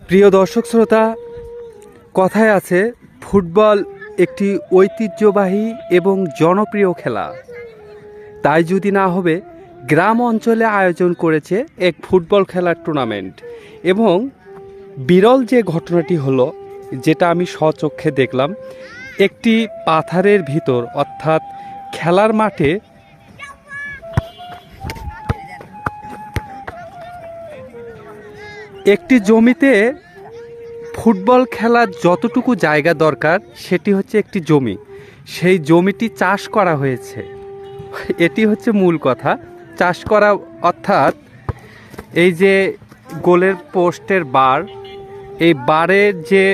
প্রিয় দর্শক শ্রোতা, কথায় আছে ফুটবল একটি ঐতিহ্যবাহী এবং জনপ্রিয় খেলা। তাই যদি না হবে, গ্রাম অঞ্চলে আয়োজন করেছে এক ফুটবল খেলার টুর্নামেন্ট। এবং বিরল যে ঘটনাটি হলো, যেটা আমি স্বচক্ষে দেখলাম, একটি পাথারের ভিতর অর্থাৎ খেলার মাঠে একটি জমিতে ফুটবল খেলার যতটুকু জায়গা দরকার সেটি হচ্ছে একটি জমি। সেই জমিটি চাষ করা হয়েছে, এটি হচ্ছে মূল কথা। চাষ করা অর্থাৎ এই যে গোলের পোস্টের বার, এই বারের যে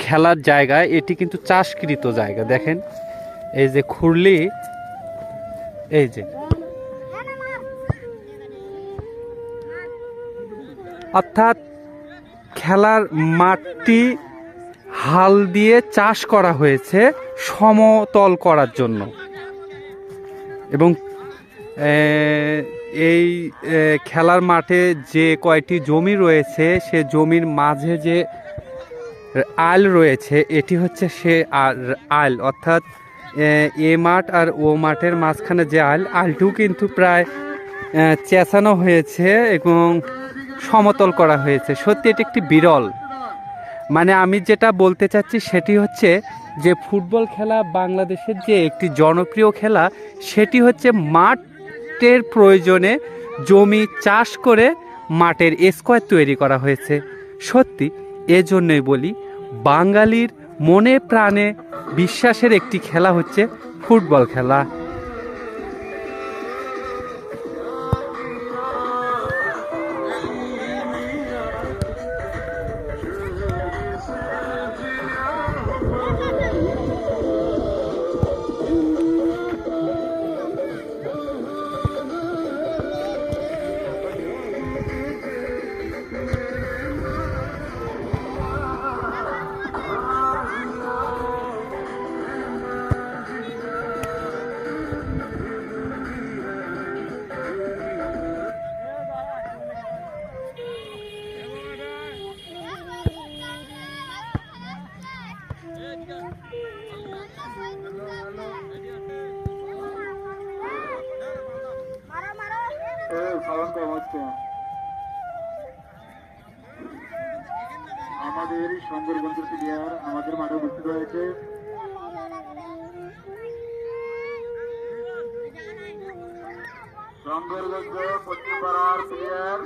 খেলার জায়গা, এটি কিন্তু চাষকৃত জায়গা। দেখেন এই যে খুরলি, এই যে অর্থাৎ খেলার মাঠটি হাল দিয়ে চাষ করা হয়েছে সমতল করার জন্য। এবং এই খেলার মাঠে যে কয়টি জমি রয়েছে, সে জমির মাঝে যে আল রয়েছে, এটি হচ্ছে সে আল। অর্থাৎ এ মাঠ আর ও মাঠের মাঝখানে যে আলটিও কিন্তু প্রায় চেঁচানো হয়েছে এবং সমতল করা হয়েছে। সত্যি এটি একটি বিরল, মানে আমি যেটা বলতে চাচ্ছি সেটি হচ্ছে যে ফুটবল খেলা বাংলাদেশের যে একটি জনপ্রিয় খেলা, সেটি হচ্ছে মাঠের প্রয়োজনে জমি চাষ করে মাঠের স্কোয়ার তৈরি করা হয়েছে। সত্যি এজন্যই বলি, বাঙালির মনে প্রাণে বিশ্বাসের একটি খেলা হচ্ছে ফুটবল খেলা। আমাদের সুন্দরবন্ধু প্লেয়ার আমাদের মাঠে উপস্থিত হয়েছে। সুন্দরবন্ধ পশ্চিমপাড়ার প্লেয়ার